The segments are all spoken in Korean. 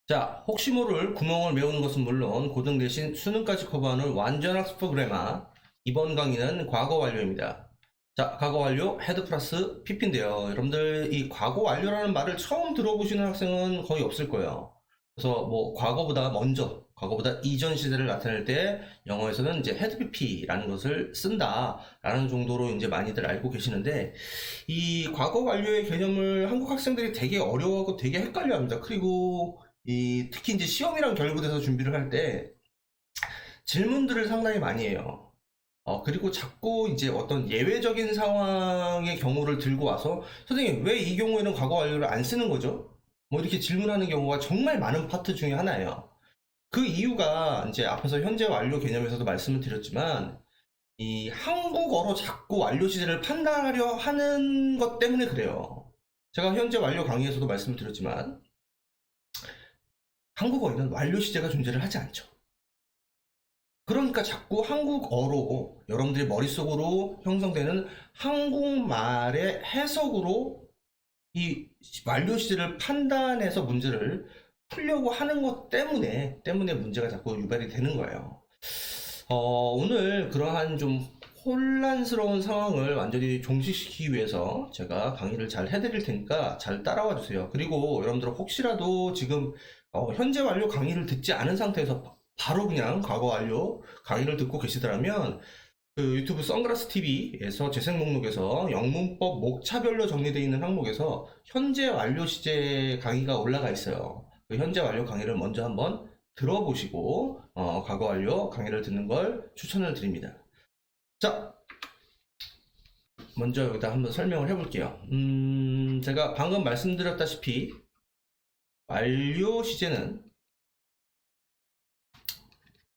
자, 혹시 모를 구멍을 메우는 것은 물론 고등 대신 수능까지 커버하는 완전 학습 프로그래머. 이번 강의는 과거 완료입니다. 자, 과거 완료 헤드 플러스 PP인데요. 여러분들 이 과거 완료라는 말을 처음 들어보시는 학생은 거의 없을 거예요. 그래서 뭐 과거보다 먼저, 과거보다 이전 시대를 나타낼 때 영어에서는 이제 헤드 PP라는 것을 쓴다라는 정도로 이제 많이들 알고 계시는데, 이 과거 완료의 개념을 한국 학생들이 되게 어려워하고 되게 헷갈려합니다. 그리고 특히 이제 시험이랑 결부돼서 준비를 할 때 질문들을 상당히 많이 해요. 그리고 자꾸 이제 어떤 예외적인 상황의 경우를 들고 와서, 선생님, 왜 이 경우에는 과거 완료를 안 쓰는 거죠? 뭐 이렇게 질문하는 경우가 정말 많은 파트 중에 하나예요. 그 이유가 이제 앞에서 현재 완료 개념에서도 말씀을 드렸지만, 이 한국어로 자꾸 완료 시제를 판단하려 하는 것 때문에 그래요. 제가 현재 완료 강의에서도 말씀을 드렸지만, 한국어에는 완료 시제가 존재를 하지 않죠. 그러니까 자꾸 한국어로 여러분들의 머릿속으로 형성되는 한국말의 해석으로 이 완료 시제를 판단해서 문제를 풀려고 하는 것 때문에 문제가 자꾸 유발이 되는 거예요. 오늘 그러한 좀 혼란스러운 상황을 완전히 종식시키기 위해서 제가 강의를 잘 해드릴 테니까 잘 따라와 주세요. 그리고 여러분들 혹시라도 지금 현재 완료 강의를 듣지 않은 상태에서 바로 그냥 과거 완료 강의를 듣고 계시더라면, 그 유튜브 선글라스 TV에서 재생 목록에서 영문법 목차별로 정리되어 있는 항목에서 현재 완료 시제 강의가 올라가 있어요. 그 현재 완료 강의를 먼저 한번 들어보시고 과거 완료 강의를 듣는 걸 추천을 드립니다. 자, 먼저 여기다 한번 설명을 해볼게요. 제가 방금 말씀드렸다시피 완료 시제는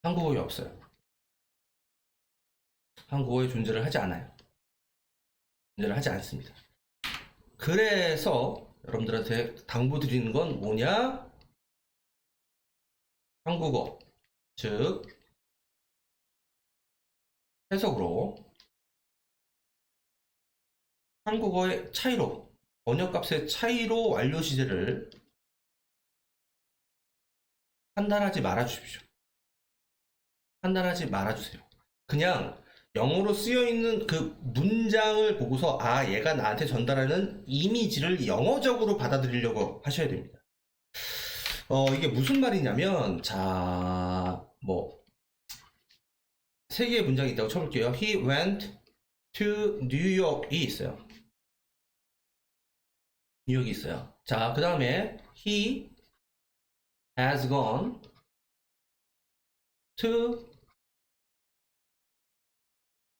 한국어에 없어요. 한국어에 존재를 하지 않아요. 존재를 하지 않습니다. 그래서 여러분들한테 당부드리는 건 뭐냐? 한국어, 즉 해석으로 한국어의 차이로, 번역값의 차이로 완료 시제를 판단하지 말아 주십시오. 판단하지 말아 주세요. 그냥 영어로 쓰여 있는 그 문장을 보고서 얘가 나한테 전달하는 이미지를 영어적으로 받아들이려고 하셔야 됩니다. 이게 무슨 말이냐면, 자, 뭐 세 개의 문장이 있다고 쳐볼게요. He went to New York이 있어요. 뉴욕이 있어요. 자, 그 다음에 he has gone to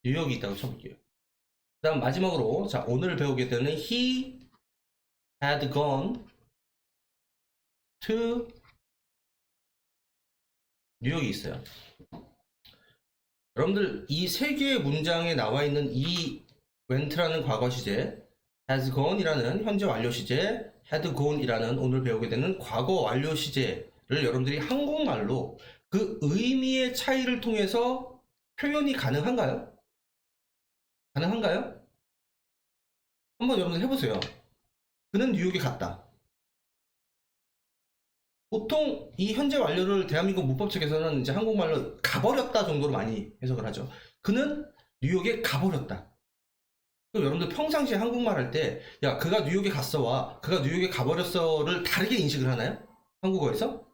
뉴욕이 있다고 쳐볼게요. 그 다음 마지막으로, 자, 오늘 배우게 되는 he had gone to 뉴욕이 있어요. 여러분들 이 세 개의 문장에 나와 있는 이 went라는 과거 시제, has gone이라는 현재 완료 시제, had gone이라는 오늘 배우게 되는 과거 완료 시제를 여러분들이 한국말로 그 의미의 차이를 통해서 표현이 가능한가요? 가능한가요? 한번 여러분들 해보세요. 그는 뉴욕에 갔다. 보통 이 현재 완료를 대한민국 문법책에서는 이제 한국말로 가버렸다 정도로 많이 해석을 하죠. 그는 뉴욕에 가버렸다. 그럼 여러분들 평상시에 한국말 할 때, 야, 그가 뉴욕에 갔어와 그가 뉴욕에 가버렸어를 다르게 인식을 하나요? 한국어에서?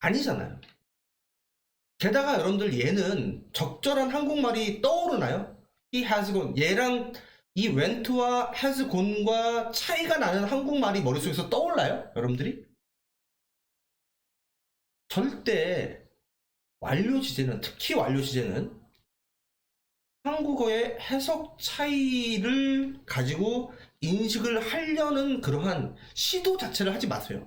아니잖아요. 게다가 여러분들 얘는 적절한 한국말이 떠오르나요? He has gone. 얘랑 이 went와 has gone과 차이가 나는 한국말이 머릿속에서 떠올라요? 여러분들이? 절대 완료 시제는, 특히 완료 시제는 한국어의 해석 차이를 가지고 인식을 하려는 그러한 시도 자체를 하지 마세요.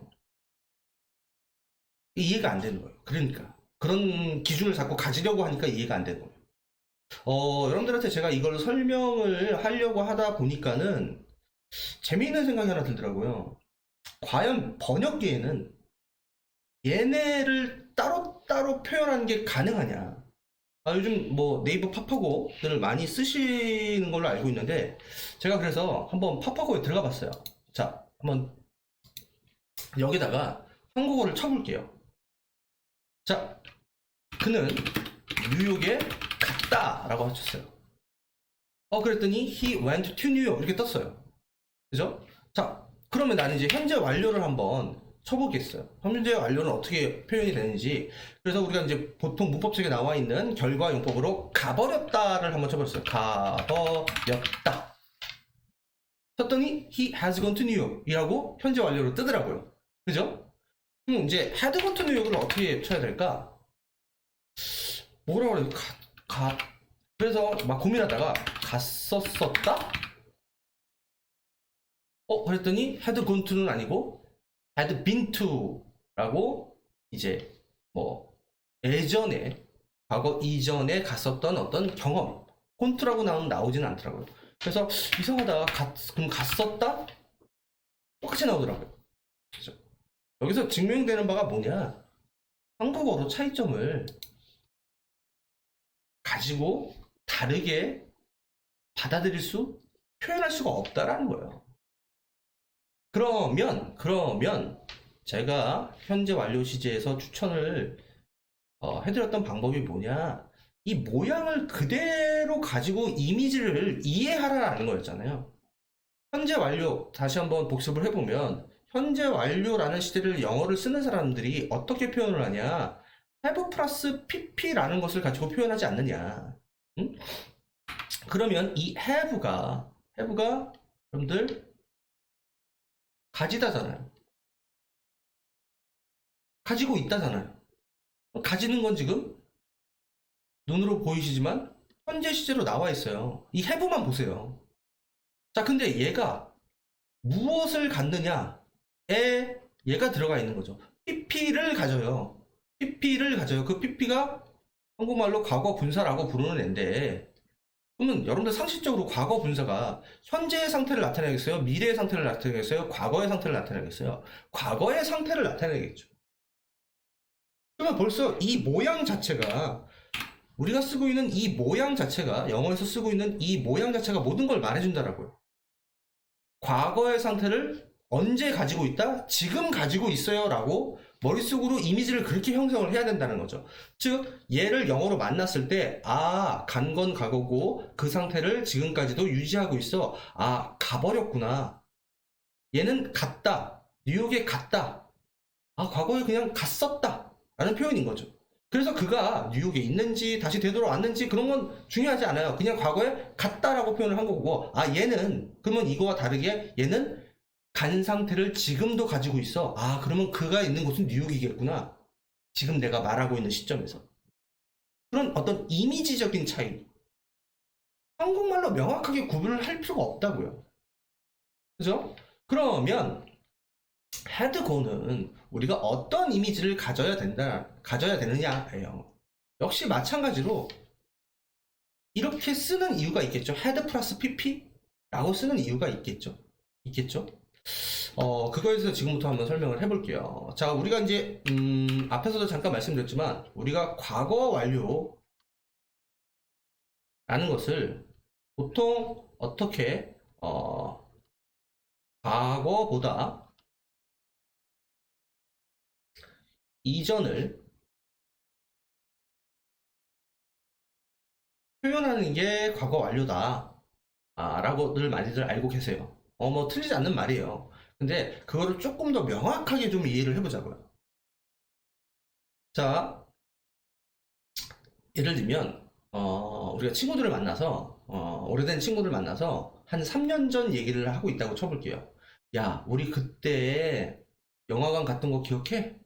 이해가 안 되는 거예요. 그러니까 그런 기준을 자꾸 가지려고 하니까 이해가 안 되는 거예요. 여러분들한테 제가 이걸 설명을 하려고 하다 보니까는 재미있는 생각이 하나 들더라고요. 과연 번역기에는 얘네를 따로따로 표현하는 게 가능하냐? 요즘 뭐 네이버 파파고들을 많이 쓰시는 걸로 알고 있는데, 제가 그래서 한번 파파고에 들어가 봤어요. 자, 한번 여기다가 한국어를 쳐볼게요. 자, 그는 뉴욕에 갔다라고 하셨어요. 그랬더니 he went to New York 이렇게 떴어요. 그죠? 자, 그러면 나는 이제 현재 완료를 한번 쳐보겠어요. 현재 완료는 어떻게 표현이 되는지. 그래서 우리가 이제 보통 문법책에 나와 있는 결과 용법으로 가버렸다를 한번 쳐봤어요. 가버렸다. 쳤더니 he has gone to New York 이라고 현재 완료로 뜨더라고요. 그죠? 그럼 이제 had gone to New York을 어떻게 쳐야 될까? 뭐라 그래? 그래서 막 고민하다가 갔었었다? 그랬더니 had gone to는 아니고 had been to라고 이제 뭐 예전에 과거 이전에 갔었던 어떤 경험 콘트라고 나오진 않더라고요. 그래서 이상하다. 그럼 갔었다? 똑같이 나오더라고요. 그죠? 여기서 증명되는 바가 뭐냐? 한국어로 차이점을 가지고 다르게 받아들일 수, 표현할 수가 없다라는 거예요. 그러면 제가 현재 완료 시제에서 추천을 해드렸던 방법이 뭐냐? 이 모양을 그대로 가지고 이미지를 이해하라는 거였잖아요. 현재 완료 다시 한번 복습을 해보면 현재 완료라는 시제를 영어를 쓰는 사람들이 어떻게 표현을 하냐? have 플러스 pp라는 것을 가지고 표현하지 않느냐? 응? 그러면 이 have가 여러분들 가지다잖아요. 가지고 있다잖아요. 가지는 건 지금 눈으로 보이시지만 현재 시제로 나와 있어요. 이 have만 보세요. 자, 근데 얘가 무엇을 갖느냐에 얘가 들어가 있는 거죠. pp를 가져요. pp를 가져요. 그 pp가 한국말로 과거 분사라고 부르는 애인데, 그러면 여러분들 상식적으로 과거 분사가 현재의 상태를 나타내겠어요? 미래의 상태를 나타내겠어요? 과거의 상태를 나타내겠어요? 과거의 상태를 나타내겠죠. 그러면 벌써 이 모양 자체가, 우리가 쓰고 있는 이 모양 자체가, 영어에서 쓰고 있는 이 모양 자체가 모든 걸 말해준다라고요. 과거의 상태를 언제 가지고 있다? 지금 가지고 있어요 라고 머릿속으로 이미지를 그렇게 형성을 해야 된다는 거죠. 즉 얘를 영어로 만났을 때 간 건 과거고 그 상태를 지금까지도 유지하고 있어. 가버렸구나. 얘는 갔다. 뉴욕에 갔다. 과거에 그냥 갔었다 라는 표현인 거죠. 그래서 그가 뉴욕에 있는지 다시 되돌아왔는지 그런 건 중요하지 않아요. 그냥 과거에 갔다라고 표현을 한 거고, 얘는 그러면 이거와 다르게 얘는 간 상태를 지금도 가지고 있어. 그러면 그가 있는 곳은 뉴욕이겠구나. 지금 내가 말하고 있는 시점에서. 그런 어떤 이미지적인 차이. 한국말로 명확하게 구분을 할 필요가 없다고요. 그죠? 그러면 had go는 우리가 어떤 이미지를 가져야 되느냐예요. 역시 마찬가지로 이렇게 쓰는 이유가 있겠죠. had 플러스 pp라고 쓰는 이유가 있겠죠. 그거에 대해서 지금부터 한번 설명을 해볼게요. 자, 우리가 이제 앞에서도 잠깐 말씀드렸지만 우리가 과거 완료라는 것을 보통 어떻게 과거보다 이전을 표현하는 게 과거 완료다 라고들 많이들 알고 계세요. 뭐 틀리지 않는 말이에요. 근데 그거를 조금 더 명확하게 좀 이해를 해보자고요. 자, 예를 들면 우리가 친구들을 만나서 오래된 친구들 만나서 한 3년 전 얘기를 하고 있다고 쳐볼게요. 야, 우리 그때 영화관 갔던 거 기억해?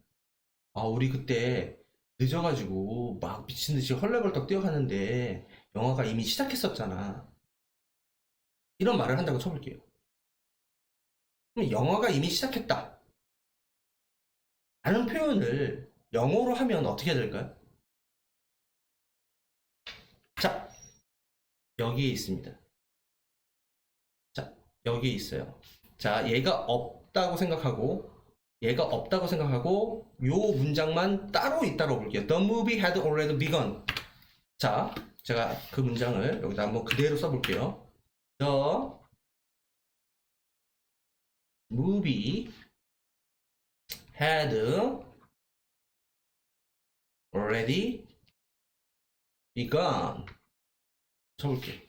우리 그때 늦어가지고 막 미친듯이 헐레벌떡 뛰어가는데 영화가 이미 시작했었잖아. 이런 말을 한다고 쳐볼게요. 그럼 영화가 이미 시작했다 라는 표현을 영어로 하면 어떻게 해야 될까요? 자, 여기에 있습니다. 자, 여기에 있어요. 자, 얘가 없다고 생각하고 요 문장만 따로 잇따라 볼게요. The movie had already begun. 자, 제가 그 문장을 여기다 한번 그대로 써볼게요. The movie had already begun. 쳐볼게요.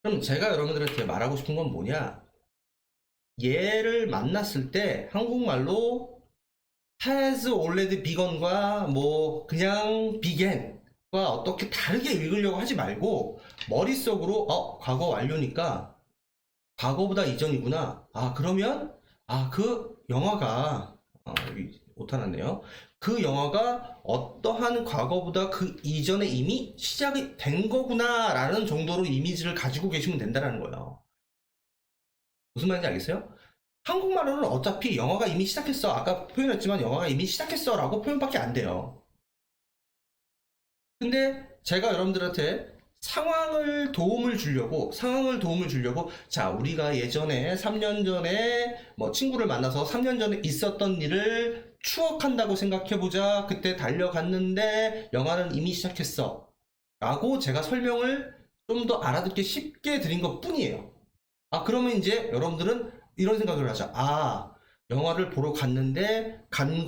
그럼 제가 여러분들한테 말하고 싶은 건 뭐냐? 얘를 만났을 때 한국말로 has already begun과 뭐 그냥 began과 어떻게 다르게 읽으려고 하지 말고 머릿속으로 과거 완료니까 과거보다 이전이구나. 그러면 그 영화가 오타났네요. 그 영화가 어떠한 과거보다 그 이전에 이미 시작이 된 거구나 라는 정도로 이미지를 가지고 계시면 된다는 거예요. 무슨 말인지 알겠어요? 한국말로는 어차피 영화가 이미 시작했어. 아까 표현했지만 영화가 이미 시작했어 라고 표현밖에 안 돼요. 근데 제가 여러분들한테 상황을 도움을 주려고 자, 우리가 예전에 3년 전에 뭐 친구를 만나서 3년 전에 있었던 일을 추억한다고 생각해보자. 그때 달려갔는데 영화는 이미 시작했어 라고 제가 설명을 좀 더 알아듣기 쉽게 드린 것 뿐이에요. 그러면 이제 여러분들은 이런 생각을 하죠. 영화를 보러 갔는데 간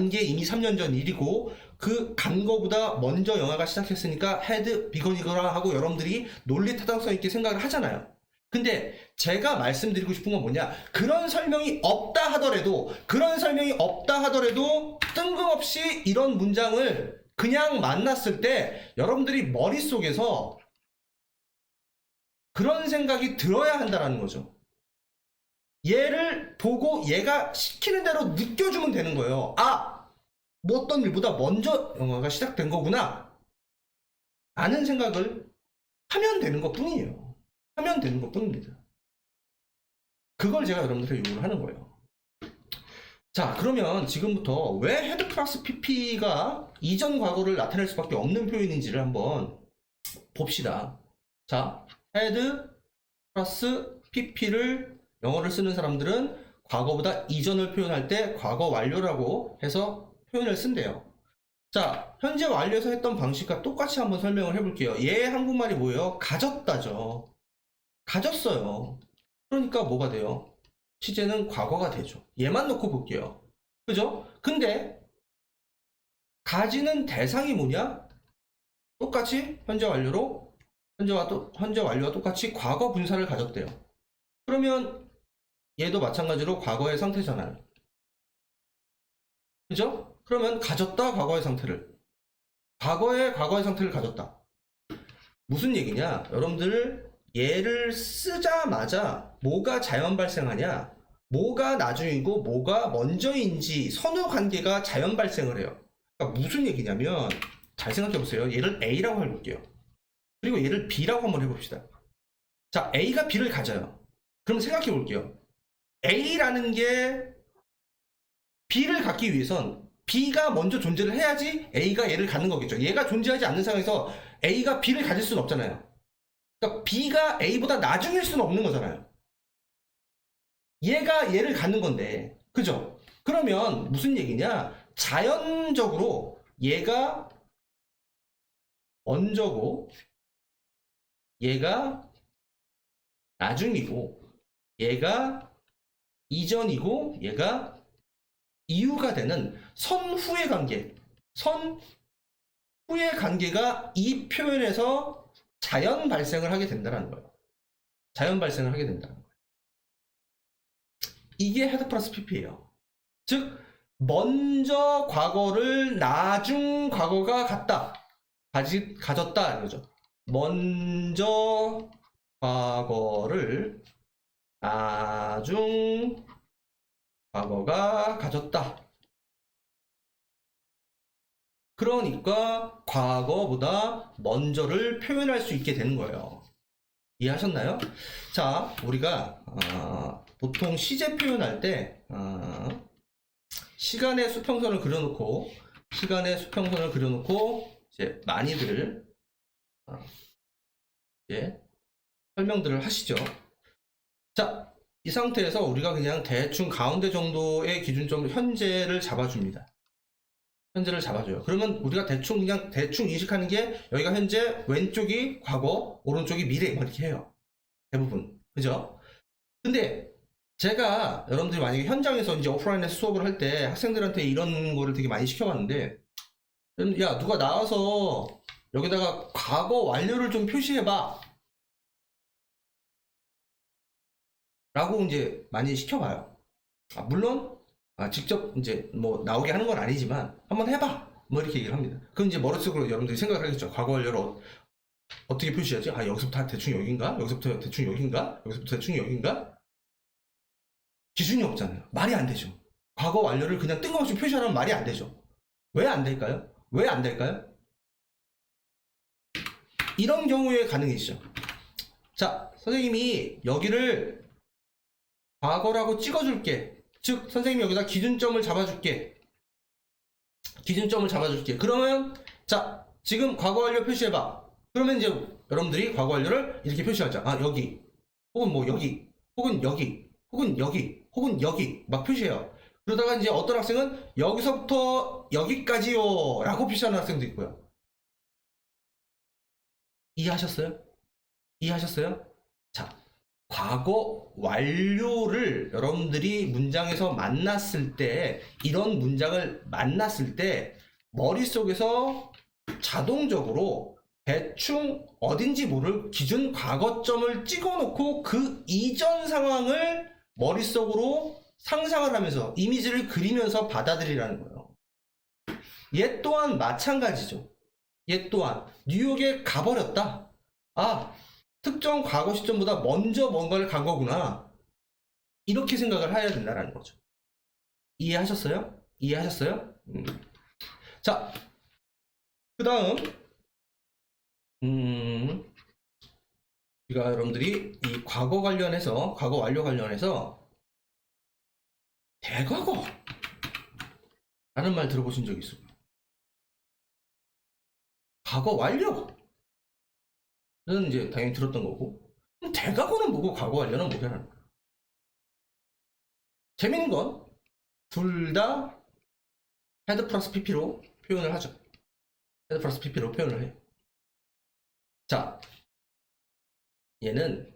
게 이미 3년 전 일이고 그 간 거보다 먼저 영화가 시작했으니까 헤드 비건이거라 하고 여러분들이 논리 타당성 있게 생각을 하잖아요. 근데 제가 말씀드리고 싶은 건 뭐냐, 그런 설명이 없다 하더라도 뜬금없이 이런 문장을 그냥 만났을 때 여러분들이 머릿속에서 그런 생각이 들어야 한다는 거죠. 얘를 보고 얘가 시키는 대로 느껴주면 되는 거예요. 뭐 어떤 일보다 먼저 영화가 시작된 거구나 라는 생각을 하면 되는 것 뿐이에요. 하면 되는 것 뿐입니다. 그걸 제가 여러분들한테 요구를 하는 거예요. 자, 그러면 지금부터 왜 헤드 플러스 pp가 이전 과거를 나타낼 수밖에 없는 표현인지를 한번 봅시다. 자, 헤드 플러스 pp를 영어를 쓰는 사람들은 과거보다 이전을 표현할 때 과거 완료라고 해서 표현을 쓴대요. 자, 현재 완료에서 했던 방식과 똑같이 한번 설명을 해볼게요. 얘 한국말이 뭐예요? 가졌다죠. 가졌어요. 그러니까 뭐가 돼요? 시제는 과거가 되죠. 얘만 놓고 볼게요. 그죠? 근데 가지는 대상이 뭐냐? 똑같이 현재 완료와 똑같이 과거 분사를 가졌대요. 그러면 얘도 마찬가지로 과거의 상태잖아요. 그죠? 그러면 가졌다, 과거의 상태를 가졌다. 무슨 얘기냐? 여러분들 얘를 쓰자마자 뭐가 자연 발생하냐? 뭐가 나중이고 뭐가 먼저인지 선후 관계가 자연 발생을 해요. 그러니까 무슨 얘기냐면, 잘 생각해 보세요. 얘를 A라고 해볼게요. 그리고 얘를 B라고 한번 해봅시다. 자, A가 B를 가져요. 그럼 생각해 볼게요. A라는 게 B를 갖기 위해선 B가 먼저 존재를 해야지 A가 얘를 갖는 거겠죠. 얘가 존재하지 않는 상황에서 A가 B를 가질 수는 없잖아요. 그러니까 B가 A보다 나중일 수는 없는 거잖아요. 얘가 얘를 갖는 건데, 그죠? 그러면 무슨 얘기냐? 자연적으로 얘가 먼저고 얘가 나중이고 얘가 이전이고 얘가 이유가 되는 선후의 관계가 이 표현에서 자연 발생을 하게 된다는 거예요. 자연 발생을 하게 된다는 거예요. 이게 헤드 플러스 pp예요. 즉, 먼저 과거를 나중 과거가 가졌다 이거죠. 먼저 과거를 나중 과거가 가졌다. 그러니까 과거보다 먼저를 표현할 수 있게 되는 거예요. 이해하셨나요? 자, 우리가 보통 시제 표현할 때 시간의 수평선을 그려놓고 이제 많이들 이제 설명들을 하시죠. 자, 이 상태에서 우리가 그냥 대충 가운데 정도의 기준점으로 현재를 잡아줍니다. 현재를 잡아줘요. 그러면 우리가 대충 그냥 대충 인식하는 게 여기가 현재, 왼쪽이 과거, 오른쪽이 미래 뭐 이렇게 해요. 대부분. 그죠? 근데 제가 여러분들이 만약에 현장에서 이제 오프라인에서 수업을 할 때 학생들한테 이런 거를 되게 많이 시켜봤는데, 야, 누가 나와서 여기다가 과거 완료를 좀 표시해봐 라고 이제 많이 시켜봐요. 물론 직접 이제 뭐 나오게 하는 건 아니지만 한번 해봐 뭐 이렇게 얘기를 합니다. 그럼 이제 머릿속으로 여러분들이 생각을 하겠죠. 과거 완료를 어떻게 표시하지? 여기서부터 대충 여긴가? 여기서부터 대충 여긴가? 여기서부터 대충 여긴가? 기준이 없잖아요. 말이 안 되죠. 과거 완료를 그냥 뜬금없이 표시하면 말이 안 되죠. 왜 안 될까요? 왜 안 될까요? 이런 경우에 가능해지죠. 자, 선생님이 여기를 과거라고 찍어줄게. 즉, 선생님이 여기다 기준점을 잡아줄게. 기준점을 잡아줄게. 그러면, 자, 지금 과거 완료 표시해봐. 그러면 이제 여러분들이 과거 완료를 이렇게 표시하자. 여기. 혹은 뭐 여기. 혹은 여기. 혹은 여기. 혹은 여기. 막 표시해요. 그러다가 이제 어떤 학생은 여기서부터 여기까지요. 라고 표시하는 학생도 있고요. 이해하셨어요? 이해하셨어요? 자, 과거 완료를 여러분들이 문장에서 만났을 때, 이런 문장을 만났을 때 머릿속에서 자동적으로 대충 어딘지 모를 기준 과거점을 찍어놓고 그 이전 상황을 머릿속으로 상상을 하면서 이미지를 그리면서 받아들이라는 거예요. 얘 또한 마찬가지죠. 얘 또한 뉴욕에 가버렸다. 특정 과거 시점보다 먼저 뭔가를 간 거구나. 이렇게 생각을 해야 된다는 거죠. 이해하셨어요? 이해하셨어요? 자, 그 다음 우리가 여러분들이 이 과거 관련해서, 과거 완료 관련해서 대과거 라는 말 들어보신 적 있어요? 과거 완료는 이제 당연히 들었던 거고, 대과거는 뭐고 과거 완료는 뭐냐는 거예요. 재밌는 건 둘 다 헤드 플러스 PP로 표현을 하죠. 헤드 플러스 PP로 표현을 해요. 자, 얘는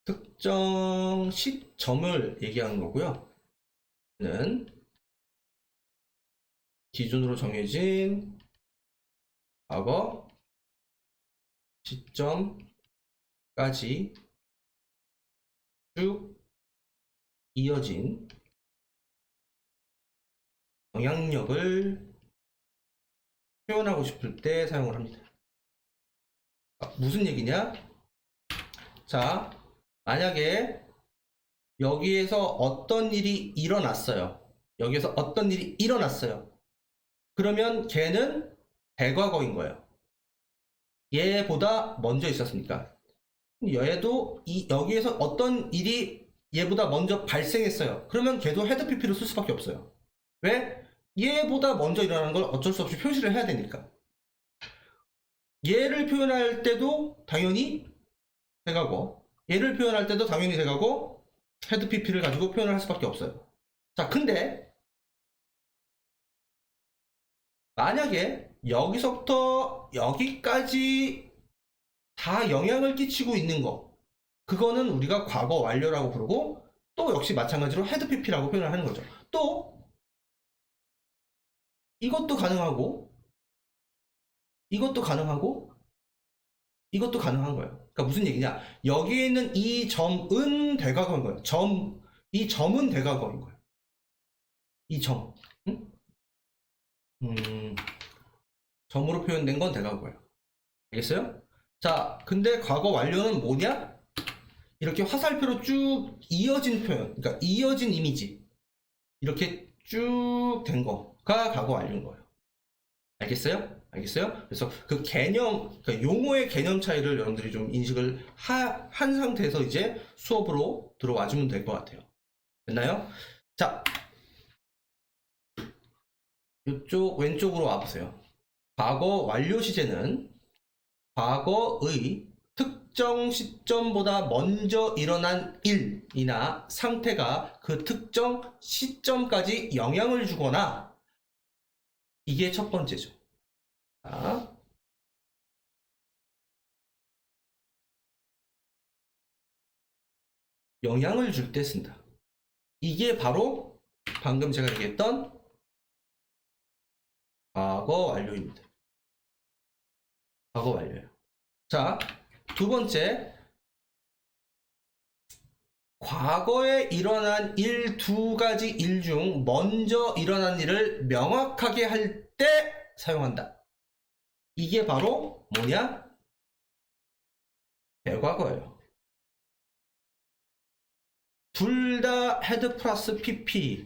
특정 시점을 얘기하는 거고요. 얘는 기준으로 정해진 과거 시점까지 쭉 이어진 영향력을 표현하고 싶을 때 사용을 합니다. 무슨 얘기냐? 자, 만약에 여기에서 어떤 일이 일어났어요. 여기에서 어떤 일이 일어났어요. 그러면 걔는 대과거인 거예요. 얘보다 먼저 있었으니까. 얘도 여기에서 어떤 일이 얘보다 먼저 발생했어요. 그러면 걔도 헤드 PP를 쓸 수밖에 없어요. 왜? 얘보다 먼저 일어나는 걸 어쩔 수 없이 표시를 해야 되니까. 얘를 표현할 때도 당연히 대과거, 얘를 표현할 때도 당연히 대과거, 헤드 PP를 가지고 표현을 할 수밖에 없어요. 자, 근데 만약에 여기서부터 여기까지 다 영향을 끼치고 있는 거, 그거는 우리가 과거 완료라고 부르고, 또 역시 마찬가지로 헤드 PP라고 표현을 하는 거죠. 또 이것도 가능하고, 이것도 가능하고, 이것도 가능한 거예요. 그러니까 무슨 얘기냐? 여기에 있는 이 점은 대과거인 거예요. 이 점은 대과거인 거예요. 이 점. 응? 점으로 표현된 건 대과거예요. 알겠어요? 자, 근데 과거 완료는 뭐냐? 이렇게 화살표로 쭉 이어진 표현, 그러니까 이어진 이미지, 이렇게 쭉 된 거가 과거 완료인 거예요. 알겠어요? 알겠어요? 그래서 그 개념, 그러니까 용어의 개념 차이를 여러분들이 좀 인식을 한 상태에서 이제 수업으로 들어와 주면 될 것 같아요. 됐나요? 자, 이쪽 왼쪽으로 와보세요. 과거 완료 시제는 과거의 특정 시점보다 먼저 일어난 일이나 상태가 그 특정 시점까지 영향을 주거나, 이게 첫 번째죠. 자, 영향을 줄 때 쓴다. 이게 바로 방금 제가 얘기했던 과거 완료입니다. 과거 완료예요. 자, 두 번째, 과거에 일어난 일, 두 가지 일 중 먼저 일어난 일을 명확하게 할 때 사용한다. 이게 바로 뭐냐? 대과거예요. 둘 다 헤드 플러스 pp로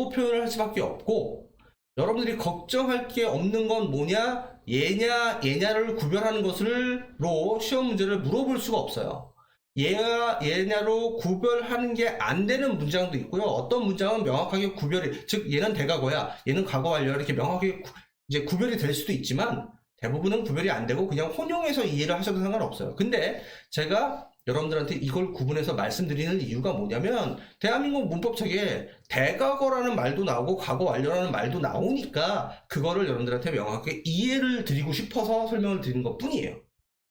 표현을 할 수밖에 없고, 여러분들이 걱정할 게 없는 건 뭐냐? 얘냐 얘냐를 구별하는 것으로 시험 문제를 물어볼 수가 없어요. 얘냐 얘냐로 구별하는 게 안 되는 문장도 있고요. 어떤 문장은 명확하게 구별이, 즉 얘는 대과거야, 얘는 과거 완료야, 이렇게 명확하게 이제 구별이 될 수도 있지만, 대부분은 구별이 안 되고 그냥 혼용해서 이해를 하셔도 상관없어요. 근데 제가 여러분들한테 이걸 구분해서 말씀드리는 이유가 뭐냐면, 대한민국 문법책에 대과거라는 말도 나오고 과거 완료라는 말도 나오니까 그거를 여러분들한테 명확하게 이해를 드리고 싶어서 설명을 드리는 것 뿐이에요.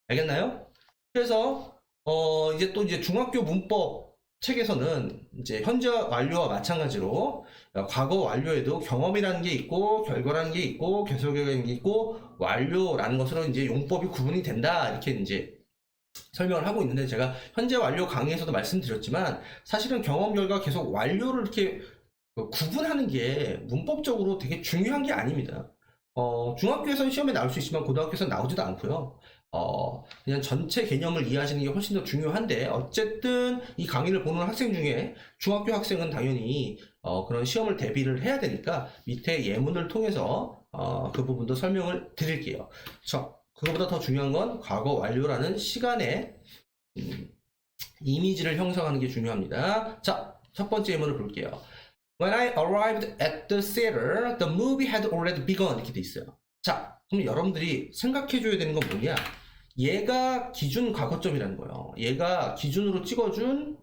알겠나요? 그래서 이제 또 이제 중학교 문법 책에서는 이제 현재 완료와 마찬가지로 과거 완료에도 경험이라는 게 있고 결과라는 게 있고 계속이라는 게 있고 완료라는 것으로 이제 용법이 구분이 된다, 이렇게 이제 설명을 하고 있는데, 제가 현재 완료 강의에서도 말씀드렸지만 사실은 경험 결과 계속 완료를 이렇게 구분하는 게 문법적으로 되게 중요한 게 아닙니다. 중학교에서는 시험에 나올 수 있지만 고등학교에서는 나오지도 않고요. 그냥 전체 개념을 이해하시는 게 훨씬 더 중요한데, 어쨌든 이 강의를 보는 학생 중에 중학교 학생은 당연히 그런 시험을 대비를 해야 되니까 밑에 예문을 통해서 그 부분도 설명을 드릴게요. 그거보다 더 중요한 건 과거 완료라는 시간의 이미지를 형성하는 게 중요합니다. 자, 첫 번째 예문을 볼게요. When I arrived at the theater, the movie had already begun. 이렇게 돼 있어요. 자, 그럼 여러분들이 생각해줘야 되는 건 뭐냐? 얘가 기준 과거점이라는 거예요. 얘가 기준으로 찍어준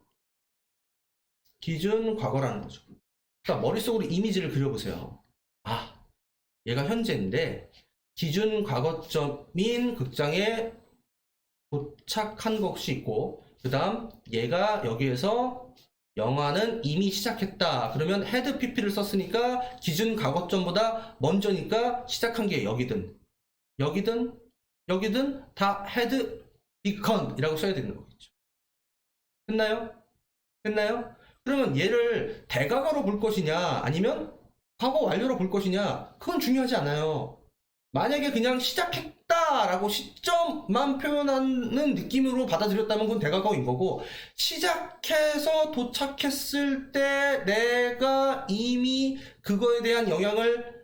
기준 과거라는 거죠. 자, 머릿속으로 이미지를 그려보세요. 아, 얘가 현재인데 기준 과거점인 극장에 도착한 것이 있고, 그 다음 얘가 여기에서 영화는 이미 시작했다. 그러면 헤드 pp를 썼으니까 기준 과거점보다 먼저니까 시작한 게 여기든 다 헤드 begun이라고 써야 되는 거겠죠. 됐나요? 그러면 얘를 대과거로 볼 것이냐 아니면 과거 완료로 볼 것이냐, 그건 중요하지 않아요. 만약에 그냥 시작했다라고 시점만 표현하는 느낌으로 받아들였다면 그건 대과거인 거고, 시작해서 도착했을 때 내가 이미 그거에 대한 영향을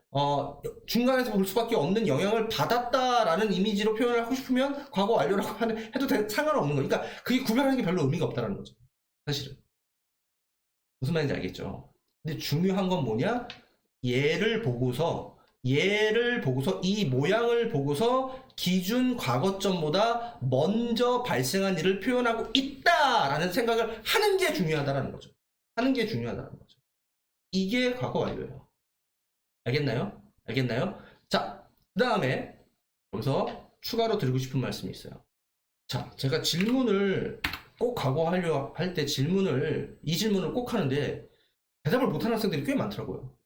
중간에서 볼 수밖에 없는 영향을 받았다라는 이미지로 표현을 하고 싶으면 과거 완료라고 해도 상관없는 거니까, 그러니까 그게 구별하는 게 별로 의미가 없다는 거죠. 사실은 무슨 말인지 알겠죠? 근데 중요한 건 뭐냐? 얘를 보고서 이 모양을 보고서 기준 과거점보다 먼저 발생한 일을 표현하고 있다라는 생각을 하는 게 중요하다라는 거죠. 이게 과거 완료예요. 알겠나요? 자, 그 다음에 여기서 추가로 드리고 싶은 말씀이 있어요. 자, 제가 질문을 꼭 과거 완료 할 때 이 질문을 꼭 하는데 대답을 못하는 학생들이 꽤 많더라고요.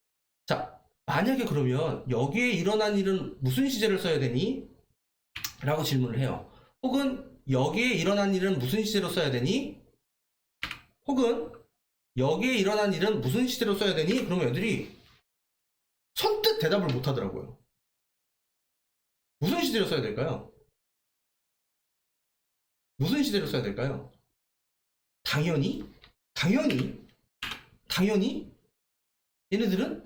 자, 만약에 그러면 여기에 일어난 일은 무슨 시제를 써야 되니? 라고 질문을 해요. 혹은 여기에 일어난 일은 무슨 시제로 써야 되니? 혹은 여기에 일어난 일은 무슨 시제로 써야 되니? 그러면 애들이 선뜻 대답을 못 하더라고요. 무슨 시제로 써야 될까요? 당연히 얘네들은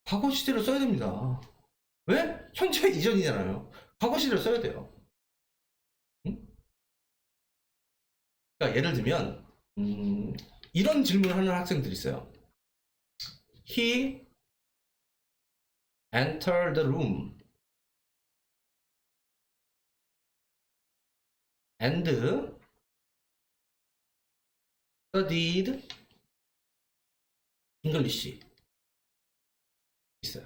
과거 시제를 써야 됩니다. 왜? 현재 이전이잖아요. 과거 시제를 써야 돼요. 응? 그러니까 예를 들면 이런 질문을 하는 학생들이 있어요. He entered the room. and studied English 있어요.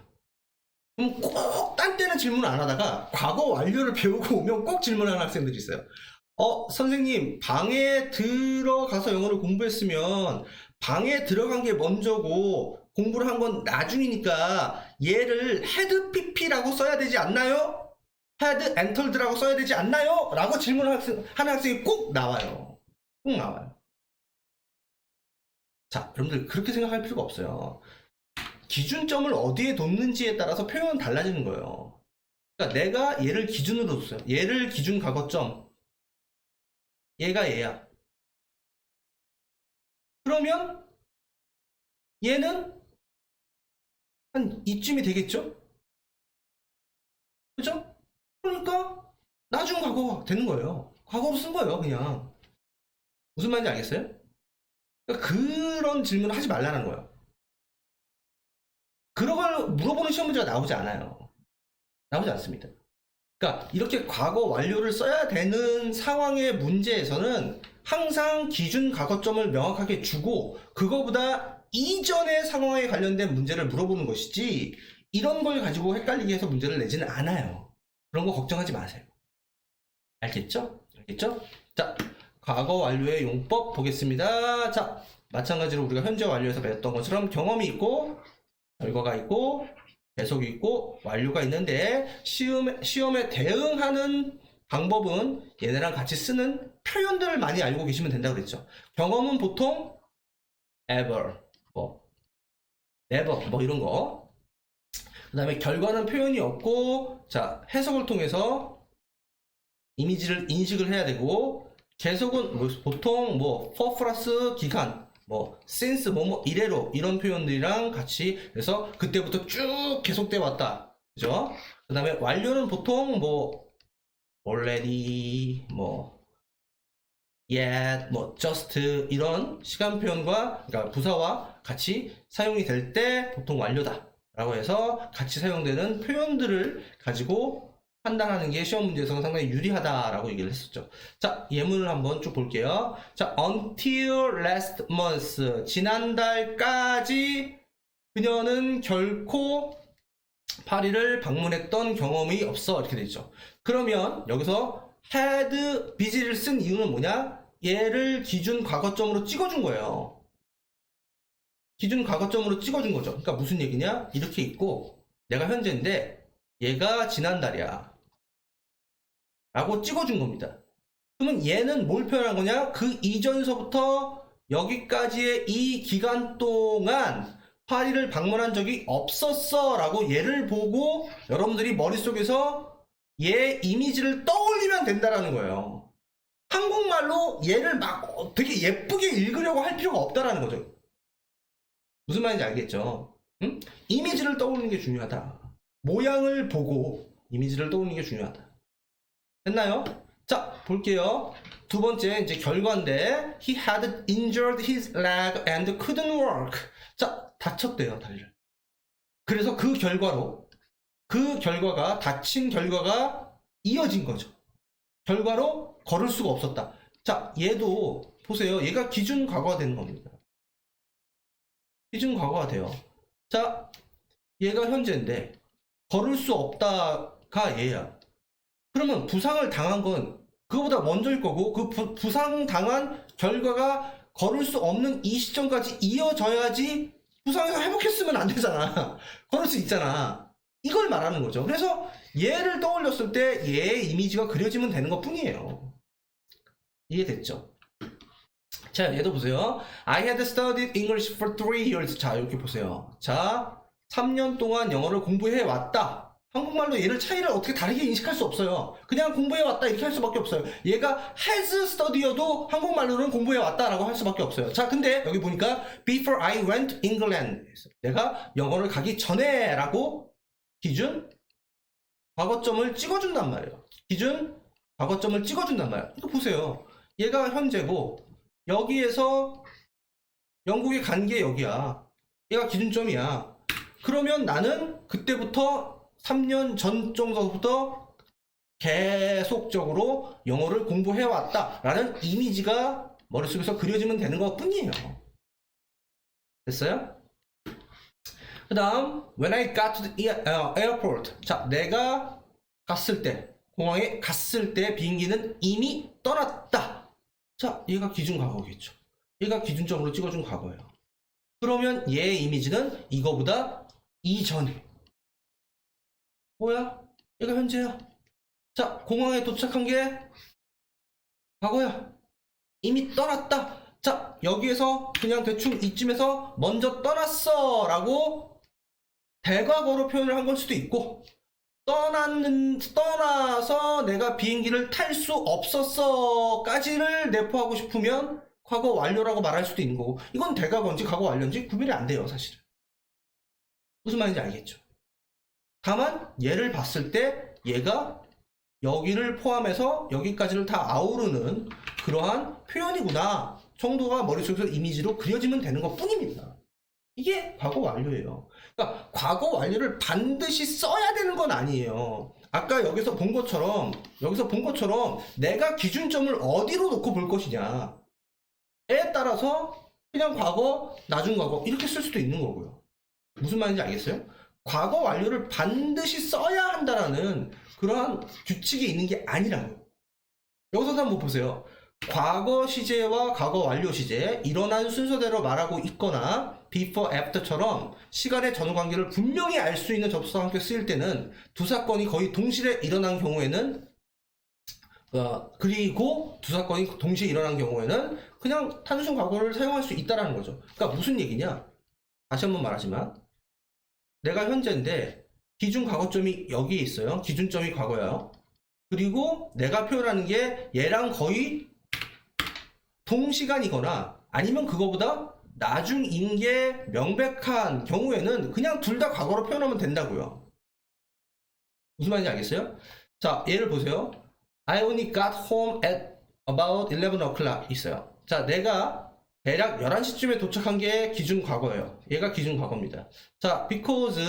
그럼 꼭 딴 때는 질문 안 하다가 과거 완료를 배우고 오면 꼭 질문하는 학생들이 있어요. 선생님, 방에 들어가서 영어를 공부했으면 방에 들어간 게 먼저고 공부를 한 건 나중이니까 얘를 had pp라고 써야 되지 않나요? had entered라고 써야 되지 않나요? 라고 질문하는 학생이 꼭 나와요. 꼭 나와요. 자, 여러분들 그렇게 생각할 필요가 없어요. 기준점을 어디에 뒀는지에 따라서 표현은 달라지는 거예요. 그러니까 내가 얘를 기준으로 뒀어요. 얘를 기준 과거점. 얘가 얘야. 그러면 얘는 한 이쯤이 되겠죠? 그죠? 그러니까 나중 과거가 되는 거예요. 과거로 쓴 거예요, 그냥. 무슨 말인지 알겠어요? 그러니까 그런 질문을 하지 말라는 거예요. 그런 걸 물어보는 시험 문제가 나오지 않아요. 나오지 않습니다. 그러니까 이렇게 과거 완료를 써야 되는 상황의 문제에서는 항상 기준 과거점을 명확하게 주고 그거보다 이전의 상황에 관련된 문제를 물어보는 것이지 이런 걸 가지고 헷갈리게 해서 문제를 내지는 않아요. 그런 거 걱정하지 마세요. 알겠죠? 알겠죠? 자, 과거 완료의 용법 보겠습니다. 자, 마찬가지로 우리가 현재 완료에서 배웠던 것처럼 경험이 있고 결과가 있고 계속이 있고 완료가 있는데 시험에 대응하는 방법은 얘네랑 같이 쓰는 표현들을 많이 알고 계시면 된다고 그랬죠. 경험은 보통 ever, never 이런 거. 그 다음에 결과는 표현이 없고 자 해석을 통해서 이미지를 인식을 해야 되고 계속은 보통 for 플러스 기간 since 이래로 이런 표현들이랑 같이 그래서 그때부터 쭉 계속돼 왔다. 그죠? 그 다음에 완료는 보통 already, yet, just 이런 시간 표현과 그러니까 부사와 같이 사용이 될 때 보통 완료다. 라고 해서 같이 사용되는 표현들을 가지고 판단하는 게 시험 문제에서는 상당히 유리하다라고 얘기를 했었죠. 자, 예문을 한번 쭉 볼게요. 자, until last month. 지난달까지 그녀는 결코 파리를 방문했던 경험이 없어. 이렇게 되죠. 그러면 여기서 had bus를 쓴 이유는 뭐냐? 얘를 기준 과거점으로 찍어준 거예요. 기준 과거점으로 찍어준 거죠. 그러니까 무슨 얘기냐? 이렇게 있고 내가 현재인데 얘가 지난달이야. 라고 찍어준 겁니다. 그러면 얘는 뭘 표현한 거냐? 그 이전서부터 여기까지의 이 기간 동안 파리를 방문한 적이 없었어 라고 얘를 보고 여러분들이 머릿속에서 얘 이미지를 떠올리면 된다라는 거예요. 한국말로 얘를 막 되게 예쁘게 읽으려고 할 필요가 없다라는 거죠. 무슨 말인지 알겠죠? 응? 이미지를 떠올리는 게 중요하다. 모양을 보고 이미지를 떠올리는 게 중요하다. 됐나요? 자, 볼게요. 두 번째, 이제 결과인데, he had injured his leg and couldn't walk. 자, 다쳤대요, 다리를. 그래서 그 결과가, 다친 결과가 이어진 거죠. 결과로 걸을 수가 없었다. 자, 얘도, 보세요. 얘가 기준 과거가 되는 겁니다. 기준 과거가 돼요. 자, 얘가 현재인데, 걸을 수 없다가 얘야. 그러면 부상을 당한 건 그거보다 먼저일 거고 그 부상 당한 결과가 걸을 수 없는 이 시점까지 이어져야지 부상에서 회복했으면 안 되잖아. 걸을 수 있잖아. 이걸 말하는 거죠. 그래서 얘를 떠올렸을 때 얘의 이미지가 그려지면 되는 것 뿐이에요. 이해됐죠? 자, 얘도 보세요. I had studied English for 3 years. 자, 이렇게 보세요. 자, 3년 동안 영어를 공부해 왔다. 한국말로 얘를 차이를 어떻게 다르게 인식할 수 없어요. 그냥 공부해왔다 이렇게 할 수밖에 없어요. 얘가 has study여도 한국말로는 공부해왔다라고 할 수밖에 없어요. 자, 근데 여기 보니까 before I went to England. 내가 영어를 가기 전에 라고 기준 과거점을 찍어준단 말이에요. 기준 과거점을 찍어준단 말이에요. 이거 보세요. 얘가 현재고 여기에서 영국에 간 게 여기야. 얘가 기준점이야. 그러면 나는 그때부터 3년 전 정도부터 계속적으로 영어를 공부해왔다라는 이미지가 머릿속에서 그려지면 되는 것 뿐이에요. 됐어요? 그 다음 when I got to the airport. 자, 내가 갔을 때, 공항에 갔을 때 비행기는 이미 떠났다. 자, 얘가 기준 과거겠죠. 얘가 기준점으로 찍어준 과거예요. 그러면 얘의 이미지는 이거보다 이전이에요. 뭐야? 얘가 현재야. 자, 공항에 도착한 게 과거야. 이미 떠났다. 자, 여기에서 그냥 대충 이쯤에서 먼저 떠났어 라고 대과거로 표현을 한 걸 수도 있고, 떠나서 내가 비행기를 탈 수 없었어 까지를 내포하고 싶으면 과거 완료라고 말할 수도 있는 거고, 이건 대과거인지 과거 완료인지 구별이 안 돼요, 사실은. 무슨 말인지 알겠죠? 다만 얘를 봤을 때 얘가 여기를 포함해서 여기까지를 다 아우르는 그러한 표현이구나 정도가 머릿속에서 이미지로 그려지면 되는 것 뿐입니다. 이게 과거 완료예요. 그러니까 과거 완료를 반드시 써야 되는 건 아니에요. 아까 여기서 본 것처럼 내가 기준점을 어디로 놓고 볼 것이냐에 따라서 그냥 과거, 나중 과거 이렇게 쓸 수도 있는 거고요. 무슨 말인지 알겠어요? 과거 완료를 반드시 써야 한다라는 그러한 규칙이 있는 게 아니라고요. 여기서 한번 보세요. 과거 시제와 과거 완료 시제, 일어난 순서대로 말하고 있거나 before, after처럼 시간의 전후 관계를 분명히 알 수 있는 접속사와 함께 쓰일 때는 두 사건이 거의 동시에 일어난 경우에는 그리고 두 사건이 동시에 일어난 경우에는 그냥 단순 과거를 사용할 수 있다는 거죠. 그러니까 무슨 얘기냐? 다시 한번 말하지만 내가 현재인데 기준 과거점이 여기에 있어요. 기준점이 과거예요. 그리고 내가 표현하는 게 얘랑 거의 동시간이거나 아니면 그거보다 나중인 게 명백한 경우에는 그냥 둘 다 과거로 표현하면 된다고요. 무슨 말인지 알겠어요? 자, 예를 보세요. I only got home at about 11 o'clock 있어요. 자, 내가 대략 11시쯤에 도착한 게 기준 과거예요. 얘가 기준 과거입니다. 자, because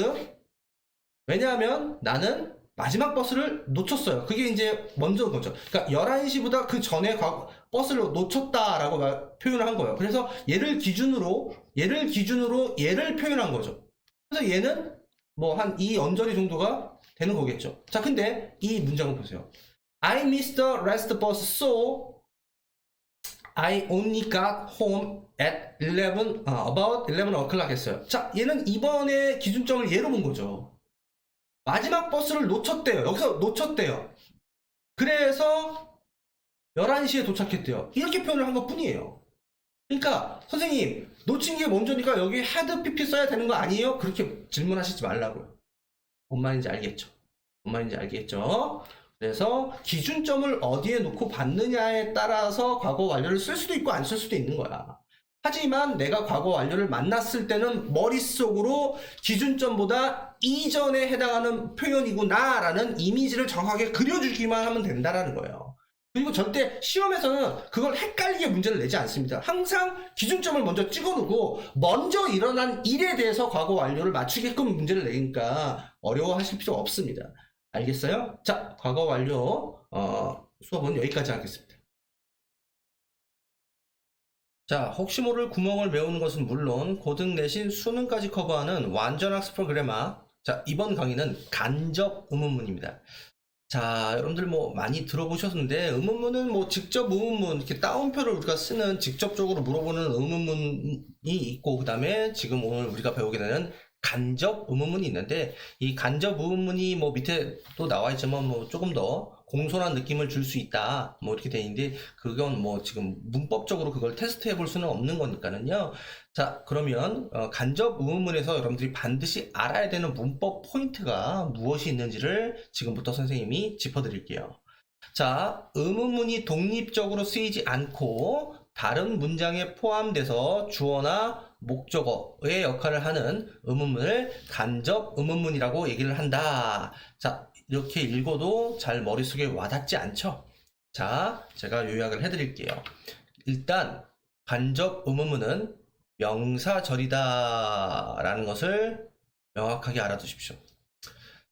왜냐하면 나는 마지막 버스를 놓쳤어요. 그게 이제 먼저 거죠. 그러니까 11시보다 그 전에 버스를 놓쳤다라고 표현을 한 거예요. 그래서 얘를 기준으로 얘를 표현한 거죠. 그래서 얘는 뭐 한 이 언저리 정도가 되는 거겠죠. 자, 근데 이 문장을 보세요. I missed the last bus, so I only got home at about 11 o'clock 했어요. 자, 얘는 이번에 기준점을 얘로 본 거죠. 마지막 버스를 놓쳤대요. 여기서 놓쳤대요. 그래서 11시에 도착했대요. 이렇게 표현을 한 것 뿐이에요. 그러니까 선생님 놓친 게 먼저니까 여기 had pp 써야 되는 거 아니에요? 그렇게 질문하시지 말라고요. 뭔 말인지 알겠죠? 뭔 말인지 알겠죠? 그래서 기준점을 어디에 놓고 받느냐에 따라서 과거 완료를 쓸 수도 있고 안 쓸 수도 있는 거야. 하지만 내가 과거 완료를 만났을 때는 머릿속으로 기준점보다 이전에 해당하는 표현이구나 라는 이미지를 정확하게 그려주기만 하면 된다라는 거예요. 그리고 절대 시험에서는 그걸 헷갈리게 문제를 내지 않습니다. 항상 기준점을 먼저 찍어놓고 먼저 일어난 일에 대해서 과거 완료를 맞추게끔 문제를 내니까 어려워하실 필요 없습니다. 알겠어요? 자, 과거 완료 수업은 여기까지 하겠습니다. 자, 혹시 모를 구멍을 메우는 것은 물론 고등 내신 수능까지 커버하는 완전 학습 프로그래머. 자, 이번 강의는 간접 의문문입니다. 자, 여러분들 뭐 많이 들어보셨는데 의문문은 뭐 직접 의문문 이렇게 따옴표를 우리가 쓰는 직접적으로 물어보는 의문문이 있고, 그 다음에 지금 오늘 우리가 배우게 되는 간접 의문문이 있는데, 이 간접 의문문이 뭐 밑에 또 나와 있지만 뭐 조금 더 공손한 느낌을 줄 수 있다 뭐 이렇게 돼 있는데, 그건 뭐 지금 문법적으로 그걸 테스트해 볼 수는 없는 거니까는요. 자, 그러면 간접 의문문에서 여러분들이 반드시 알아야 되는 문법 포인트가 무엇이 있는지를 지금부터 선생님이 짚어드릴게요. 자, 의문문이 독립적으로 쓰이지 않고 다른 문장에 포함돼서 주어나 목적어의 역할을 하는 의문문을 간접 의문문이라고 얘기를 한다. 자, 이렇게 읽어도 잘 머릿속에 와닿지 않죠? 자, 제가 요약을 해드릴게요. 일단 간접 의문문은 명사절이다 라는 것을 명확하게 알아두십시오.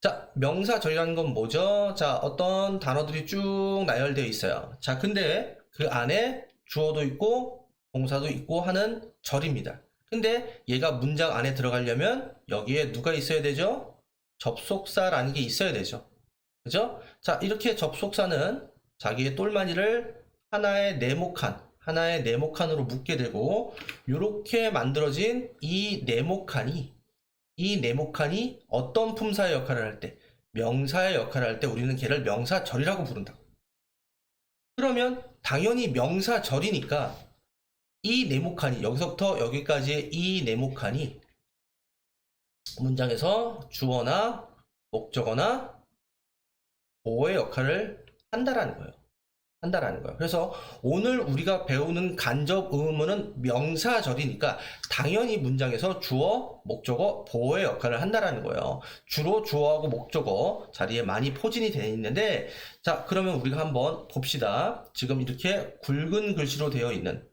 자, 명사절이라는 건 뭐죠? 자, 어떤 단어들이 쭉 나열되어 있어요. 자, 근데 그 안에 주어도 있고 동사도 있고 하는 절입니다. 근데 얘가 문장 안에 들어가려면 여기에 누가 있어야 되죠? 접속사라는 게 있어야 되죠. 그죠? 자, 이렇게 접속사는 자기의 똘마니를 하나의 네모칸으로 묶게 되고, 이렇게 만들어진 이 네모칸이 어떤 품사의 역할을 할 때, 명사의 역할을 할 때 우리는 걔를 명사절이라고 부른다. 그러면 당연히 명사절이니까 이 네모칸이, 여기서부터 여기까지의 이 네모칸이 문장에서 주어나 목적어나 보어의 역할을 한다라는 거예요. 그래서 오늘 우리가 배우는 간접 의문은 명사절이니까 당연히 문장에서 주어, 목적어, 보어의 역할을 한다라는 거예요. 주로 주어하고 목적어 자리에 많이 포진이 되어 있는데, 자, 그러면 우리가 한번 봅시다. 지금 이렇게 굵은 글씨로 되어 있는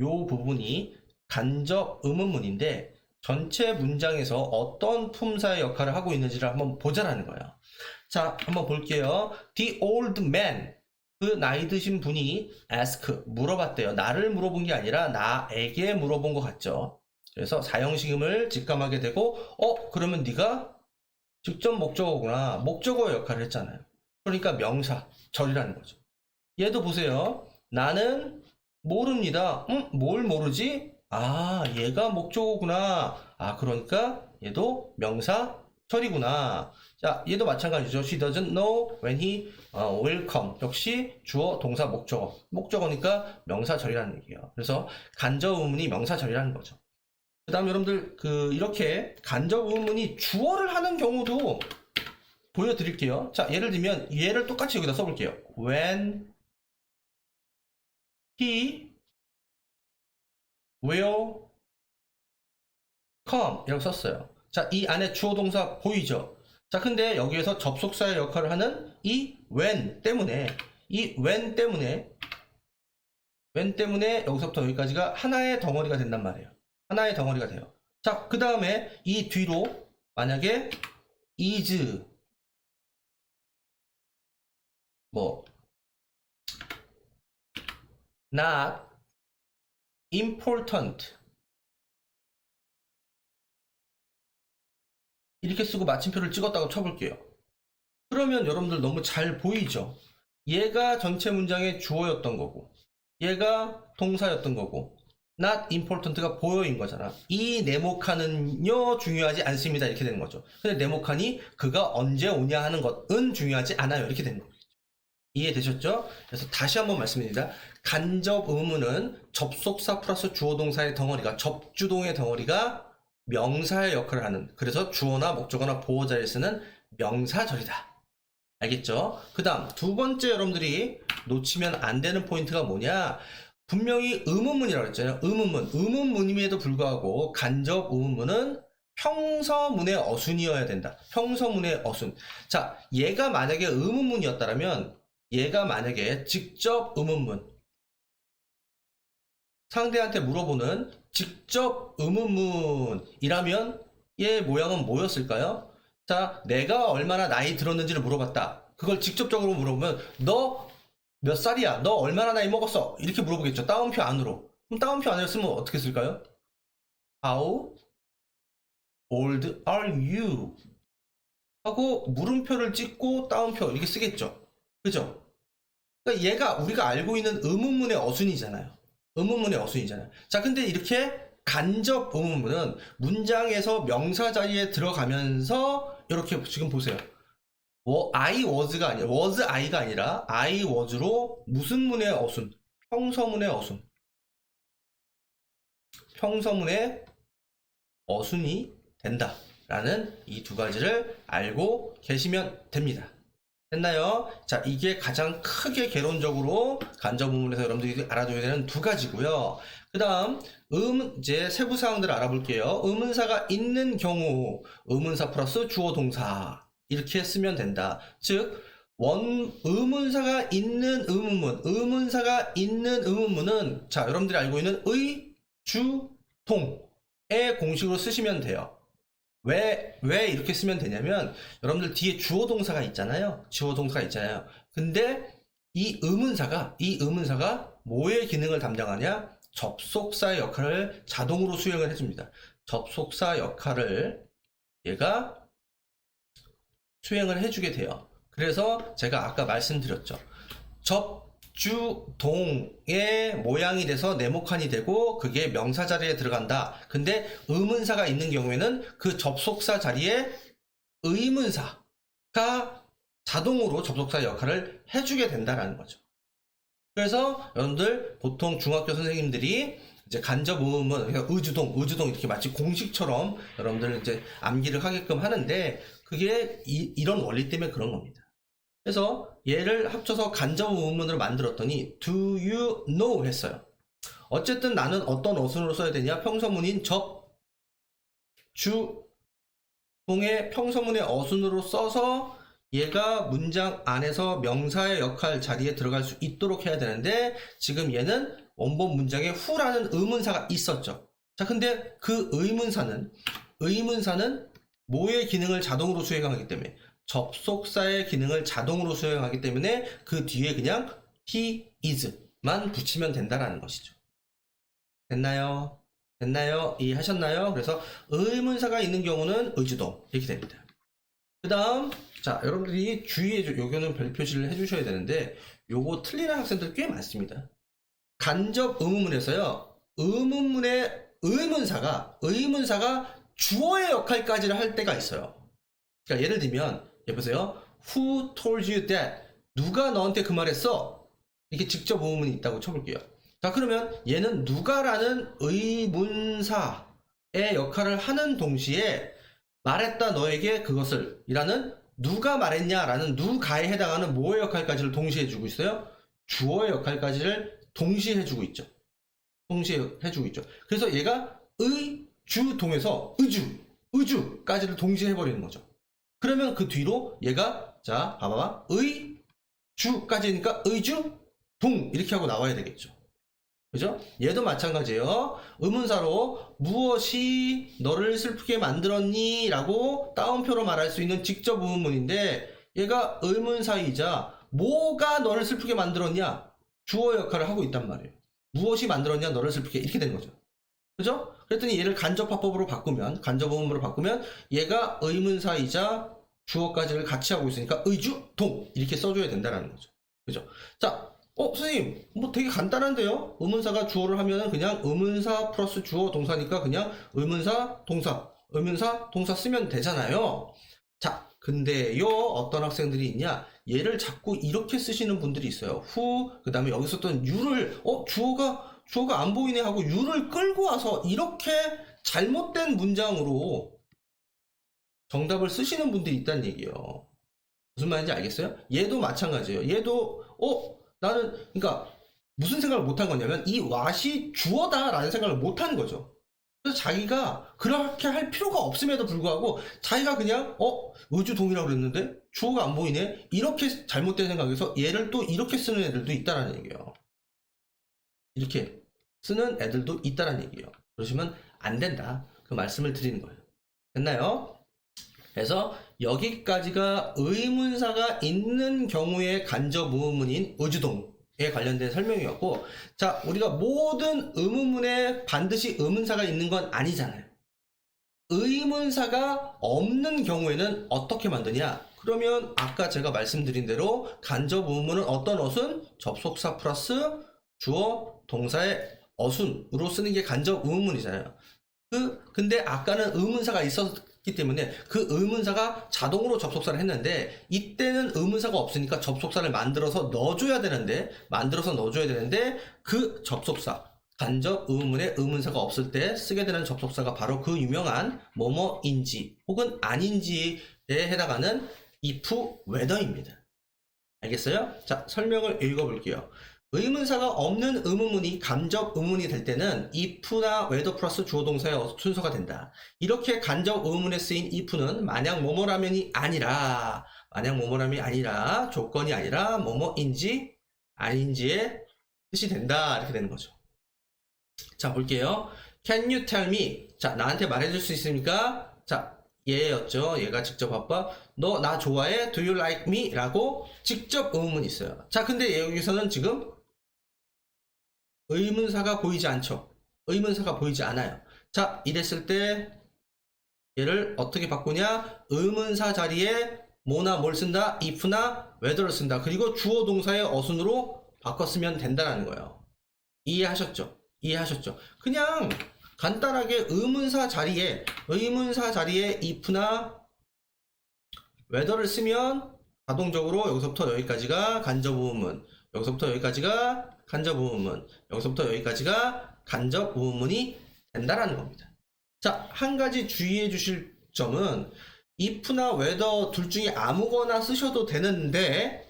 요 부분이 간접 의문문인데 전체 문장에서 어떤 품사의 역할을 하고 있는지를 한번 보자라는 거예요. 자, 한번 볼게요. The old man, 그 나이 드신 분이 ask, 물어봤대요. 나를 물어본 게 아니라 나에게 물어본 것 같죠. 그래서 사형식임을 직감하게 되고, 그러면 네가 직접 목적어구나. 목적어의 역할을 했잖아요. 그러니까 명사, 절이라는 거죠. 얘도 보세요. 나는 모릅니다. 뭘 모르지? 아, 얘가 목적어구나. 아, 그러니까 얘도 명사, 절이구나. 자, 얘도 마찬가지죠. She doesn't know when he will come. 역시 주어, 동사, 목적어. 목적어니까 명사절이라는 얘기예요. 그래서 간접 의문이 명사절이라는 거죠. 그 다음 여러분들 이렇게 간접 의문이 주어를 하는 경우도 보여드릴게요. 자, 예를 들면 얘를 똑같이 여기다 써볼게요. When he will come 이라고 썼어요. 자, 이 안에 주어 동사 보이죠? 자, 근데 여기에서 접속사의 역할을 하는 이 when 때문에 여기서부터 여기까지가 하나의 덩어리가 된단 말이에요. 하나의 덩어리가 돼요. 자, 그 다음에 이 뒤로 만약에 is not important 이렇게 쓰고 마침표를 찍었다고 쳐볼게요. 그러면 여러분들 너무 잘 보이죠? 얘가 전체 문장의 주어였던 거고 얘가 동사였던 거고 not important가 보여인 거잖아. 이 네모칸은요 중요하지 않습니다 이렇게 되는 거죠. 근데 네모칸이 그가 언제 오냐 하는 것은 중요하지 않아요 이렇게 되는 거죠. 이해되셨죠? 그래서 다시 한번 말씀드립니다. 간접 의문은 접속사 플러스 주어 동사의 덩어리가 접주동의 덩어리가 명사의 역할을 하는, 그래서 주어나 목적어나 보어 자리에 쓰는 명사절이다. 알겠죠? 그 다음 두 번째 여러분들이 놓치면 안 되는 포인트가 뭐냐, 분명히 의문문이라고 했잖아요. 의문문임에도 불구하고 간접 의문문은 평서문의 어순이어야 된다. 평서문의 어순. 자, 얘가 만약에 의문문이었다면 얘가 만약에 직접 의문문, 상대한테 물어보는 직접 의문문이라면 얘 모양은 뭐였을까요? 자, 내가 얼마나 나이 들었는지를 물어봤다. 그걸 직접적으로 물어보면 너 몇 살이야? 너 얼마나 나이 먹었어? 이렇게 물어보겠죠. 따옴표 안으로. 그럼 따옴표 안으로 쓰면 어떻게 쓸까요? How old are you? 하고 물음표를 찍고 따옴표 이렇게 쓰겠죠. 그죠? 그러니까 얘가 우리가 알고 있는 의문문의 어순이잖아요. 자, 근데 이렇게 간접 의문문은 문장에서 명사 자리에 들어가면서 이렇게 지금 보세요. I was가 아니라 was I가 아니라 I was로 무슨 문의 어순? 평서문의 어순이 된다라는 이 두 가지를 알고 계시면 됩니다. 됐나요? 자, 이게 가장 크게 개론적으로 간접 의문에서 여러분들이 알아둬야 되는 두 가지고요. 그 다음 이제 세부 사항들을 알아볼게요. 의문사가 있는 경우 의문사 플러스 주어 동사 이렇게 쓰면 된다. 즉 의문사가 있는 의문문은 자, 여러분들이 알고 있는 의, 주, 동의 공식으로 쓰시면 돼요. 왜 이렇게 쓰면 되냐면, 여러분들 뒤에 주어 동사가 있잖아요. 주어 동사가 있잖아요. 근데 이 의문사가 뭐의 기능을 담당하냐? 접속사의 역할을 자동으로 수행을 해줍니다. 접속사 역할을 얘가 수행을 해주게 돼요. 그래서 제가 아까 말씀드렸죠. 접주동의 모양이 돼서 네모칸이 되고 그게 명사 자리에 들어간다. 근데 의문사가 있는 경우에는 그 접속사 자리에 의문사가 자동으로 접속사 역할을 해주게 된다라는 거죠. 그래서 여러분들 보통 중학교 선생님들이 이제 간접 의문문, 의주동 이렇게 마치 공식처럼 여러분들 이제 암기를 하게끔 하는데, 그게 이런 원리 때문에 그런 겁니다. 그래서 얘를 합쳐서 간접 의문문으로 만들었더니 do you know 했어요. 어쨌든 나는 어떤 어순으로 써야 되냐? 평서문인 접주동의 평서문의 어순으로 써서 얘가 문장 안에서 명사의 역할 자리에 들어갈 수 있도록 해야 되는데, 지금 얘는 원본 문장에 who라는 의문사가 있었죠. 자, 근데 그 의문사는 뭐의 기능을 자동으로 수행하기 때문에, 접속사의 기능을 자동으로 수행하기 때문에 그 뒤에 그냥 he is만 붙이면 된다라는 것이죠. 됐나요? 이해하셨나요? 그래서 의문사가 있는 경우는 의주동 이렇게 됩니다. 그 다음, 자, 여러분들이 주의해 요거는 별 표시를 해주셔야 되는데, 요거 틀리는 학생들 꽤 많습니다. 간접 의문문에서요, 의문문의 의문사가 주어의 역할까지를 할 때가 있어요. 그러니까 예를 들면, 보세요. Who told you that? 누가 너한테 그 말했어? 이렇게 직접 의문문이 있다고 쳐볼게요. 자, 그러면 얘는 누가라는 의문사의 역할을 하는 동시에 말했다 너에게 그것을 이라는 누가 말했냐라는 누가에 해당하는 뭐의 역할까지를 동시에 해주고 있어요? 주어의 역할까지를 동시에 해주고 있죠. 그래서 얘가 의주동에서 의주까지를 동시에 해버리는 거죠. 그러면 그 뒤로 얘가, 자, 봐봐. 의주까지니까 의주동 이렇게 하고 나와야 되겠죠. 그죠? 얘도 마찬가지예요. 의문사로 무엇이 너를 슬프게 만들었니? 라고 따옴표로 말할 수 있는 직접 의문문인데, 얘가 의문사이자 뭐가 너를 슬프게 만들었냐? 주어 역할을 하고 있단 말이에요. 무엇이 만들었냐? 너를 슬프게. 이렇게 되는 거죠. 그죠? 그랬더니 얘를 간접화법으로 바꾸면, 간접 의문문으로 바꾸면 얘가 의문사이자 주어까지를 같이 하고 있으니까 의주동 이렇게 써줘야 된다는 거죠. 그죠? 자, 선생님, 뭐 되게 간단한데요? 의문사가 주어를 하면은 그냥 의문사 플러스 주어 동사니까 그냥 의문사 동사 쓰면 되잖아요. 자, 근데요, 어떤 학생들이 있냐? 얘를 자꾸 이렇게 쓰시는 분들이 있어요. 그 다음에 여기서 또 you를, 주어가 안 보이네 하고 you를 끌고 와서 이렇게 잘못된 문장으로 정답을 쓰시는 분들이 있다는 얘기예요. 무슨 말인지 알겠어요? 얘도 마찬가지예요. 얘도, 나는, 그러니까, 무슨 생각을 못한 거냐면, 이 what이 주어다라는 생각을 못한 거죠. 그래서 자기가 그렇게 할 필요가 없음에도 불구하고, 자기가 그냥, 의주동이라고 그랬는데, 주어가 안 보이네? 이렇게 잘못된 생각에서 얘를 또 이렇게 쓰는 애들도 있다라는 얘기예요. 이렇게 쓰는 애들도 있다라는 얘기예요. 그러시면 안 된다. 그 말씀을 드리는 거예요. 됐나요? 그래서 여기까지가 의문사가 있는 경우의 간접 의문문인 의주동에 관련된 설명이었고, 자, 우리가 모든 의문문에 반드시 의문사가 있는 건 아니잖아요. 의문사가 없는 경우에는 어떻게 만드냐? 그러면 아까 제가 말씀드린 대로 간접 의문문은 어떤 어순? 접속사 플러스 주어 동사의 어순으로 쓰는 게 간접 의문문이잖아요. 근데 아까는 의문사가 있었기 때문에 그 의문사가 자동으로 접속사를 했는데, 이때는 의문사가 없으니까 접속사를 만들어서 넣어줘야 되는데 그 접속사, 간접 의문문에 의문사가 없을 때 쓰게 되는 접속사가 바로 그 유명한 뭐뭐인지 혹은 아닌지에 해당하는 if, whether입니다. 알겠어요? 자, 설명을 읽어볼게요. 의문사가 없는 의문문이 간접 의문이 될 때는 if나 whether 플러스 주어 동사의 순서가 된다. 이렇게 간접 의문에 쓰인 if는 만약 뭐뭐라면이 아니라 조건이 아니라 뭐뭐인지 아닌지의 뜻이 된다. 이렇게 되는 거죠. 자, 볼게요. Can you tell me? 자, 나한테 말해줄 수 있습니까? 자, 얘였죠. 얘가 직접 아빠 너 나 좋아해? Do you like me? 라고 직접 의문문이 있어요. 자, 근데 여기서는 지금 의문사가 보이지 않죠. 의문사가 보이지 않아요. 자, 이랬을 때 얘를 어떻게 바꾸냐? 의문사 자리에 뭐나 뭘 쓴다? if나 whether를 쓴다. 그리고 주어 동사의 어순으로 바꿨으면 된다는 거예요. 이해하셨죠? 이해하셨죠? 그냥 간단하게 의문사 자리에 if나 whether를 쓰면 자동적으로 여기서부터 여기까지가 간접 의문문, 여기서부터 여기까지가 간접 의문문, 여기서부터 여기까지가 간접 의문문이 된다라는 겁니다. 자, 한 가지 주의해 주실 점은 if나 whether 둘 중에 아무거나 쓰셔도 되는데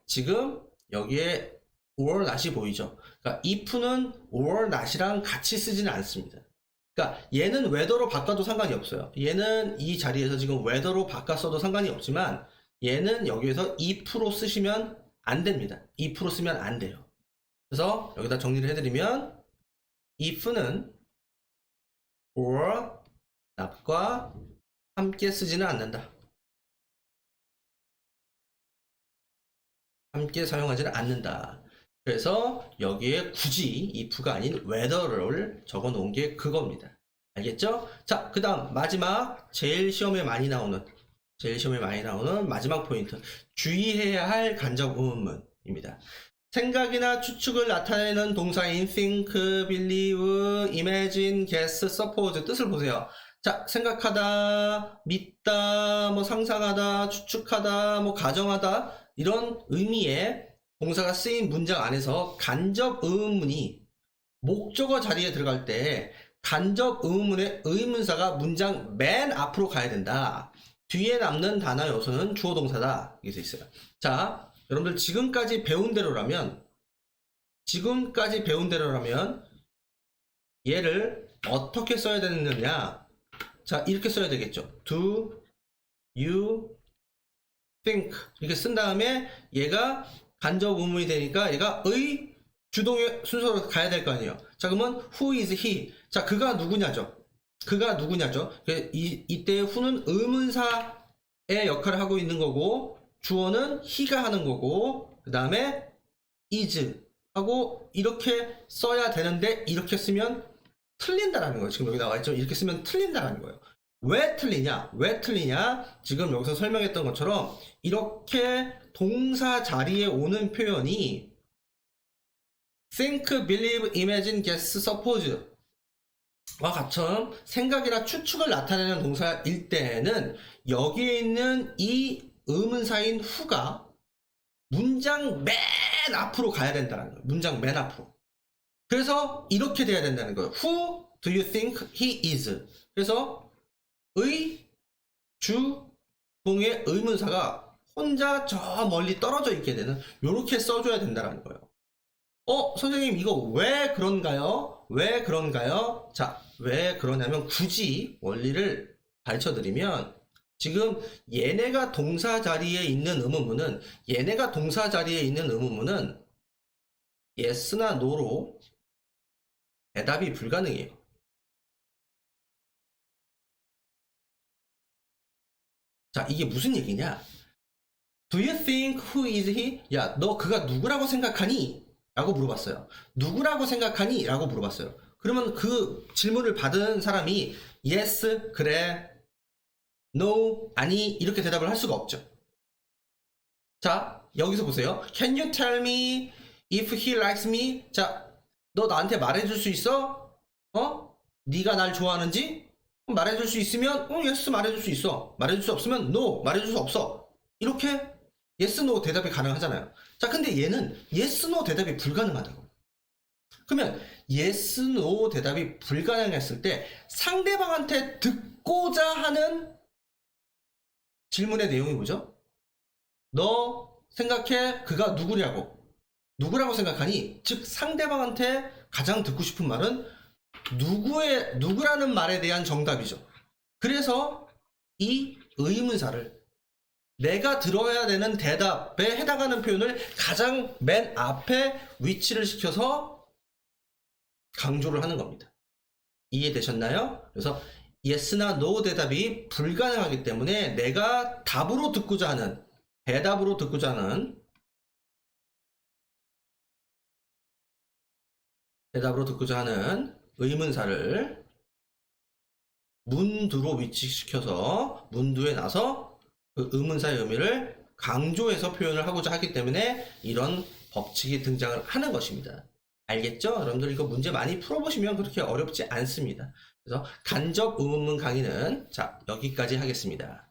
지금 여기에 or not이 보이죠? 그러니까 if는 or not이랑 같이 쓰지는 않습니다. 그러니까 얘는 whether로 바꿔도 상관이 없어요. 얘는 이 자리에서 지금 whether로 바꿨어도 상관이 없지만 얘는 여기에서 if로 쓰시면 안 됩니다. if로 쓰면 안 돼요. 그래서 여기다 정리를 해드리면 if는 or not과 함께 쓰지는 않는다. 함께 사용하지는 않는다. 그래서 여기에 굳이 if가 아닌 whether를 적어 놓은 게 그겁니다. 알겠죠? 자, 그 다음 마지막 제일 시험에 많이 나오는 마지막 포인트, 주의해야 할 간접 의문문입니다. 생각이나 추측을 나타내는 동사인 think, believe, imagine, guess, suppose 뜻을 보세요. 자, 생각하다, 믿다, 뭐 상상하다, 추측하다, 뭐 가정하다 이런 의미의 동사가 쓰인 문장 안에서 간접 의문문이 목적어 자리에 들어갈 때 간접 의문문의 의문사가 문장 맨 앞으로 가야 된다. 뒤에 남는 단어 요소는 주어 동사다. 이게 돼 있어요. 자, 여러분들 지금까지 배운 대로라면 얘를 어떻게 써야 되느냐? 자, 이렇게 써야 되겠죠. Do you think 이렇게 쓴 다음에 얘가 간접 의문이 되니까 얘가 의 주동의 순서로 가야 될 거 아니에요. 자, 그러면 who is he? 자, 그가 누구냐죠. 이때 who는 의문사의 역할을 하고 있는 거고 주어는 he가 하는 거고 그 다음에 is 하고 이렇게 써야 되는데 이렇게 쓰면 틀린다라는 거예요. 지금 여기 나와 있죠. 이렇게 쓰면 틀린다라는 거예요. 왜 틀리냐? 지금 여기서 설명했던 것처럼 이렇게 동사 자리에 오는 표현이 think, believe, imagine, guess, suppose 와 같은 생각이나 추측을 나타내는 동사일 때에는 여기에 있는 이 의문사인 who가 문장 맨 앞으로 가야 된다는 거예요. 문장 맨 앞으로. 그래서 이렇게 돼야 된다는 거예요. Who do you think he is? 그래서 의, 주, 동의 의문사가 혼자 저 멀리 떨어져 있게 되는 이렇게 써줘야 된다는 거예요. 선생님 이거 왜 그런가요? 자, 왜 그러냐면 굳이 원리를 가르쳐 드리면 지금 얘네가 동사 자리에 있는 의문문은 yes나 no로 대답이 불가능해요. 자, 이게 무슨 얘기냐? Do you think who is he? 야, 너 그가 누구라고 생각하니? 라고 물어봤어요. 누구라고 생각하니? 라고 물어봤어요. 그러면 그 질문을 받은 사람이 yes, 그래, no, 아니 이렇게 대답을 할 수가 없죠. 자, 여기서 보세요. Can you tell me if he likes me? 자, 너 나한테 말해줄 수 있어? 네가 날 좋아하는지? 말해줄 수 있으면 yes 말해줄 수 있어. 말해줄 수 없으면 no 말해줄 수 없어. 이렇게 yes, no 대답이 가능하잖아요. 자, 근데 얘는 yes, no 대답이 불가능하다고. 그러면 yes, no 대답이 불가능했을 때 상대방한테 듣고자 하는 질문의 내용이 뭐죠? 너 생각해 그가 누구라고 생각하니? 즉 상대방한테 가장 듣고 싶은 말은 누구라는 말에 대한 정답이죠. 그래서 이 의문사를 내가 들어야 되는 대답에 해당하는 표현을 가장 맨 앞에 위치를 시켜서 강조를 하는 겁니다. 이해되셨나요? 그래서 yes나 no 대답이 불가능하기 때문에 내가 답으로 듣고자 하는, 대답으로 듣고자 하는, 의문사를 문두로 위치시켜서 문두에 나서 그 의문사의 의미를 강조해서 표현을 하고자 하기 때문에 이런 법칙이 등장을 하는 것입니다. 알겠죠? 여러분들 이거 문제 많이 풀어보시면 그렇게 어렵지 않습니다. 그래서 간접 의문문 강의는 자 여기까지 하겠습니다.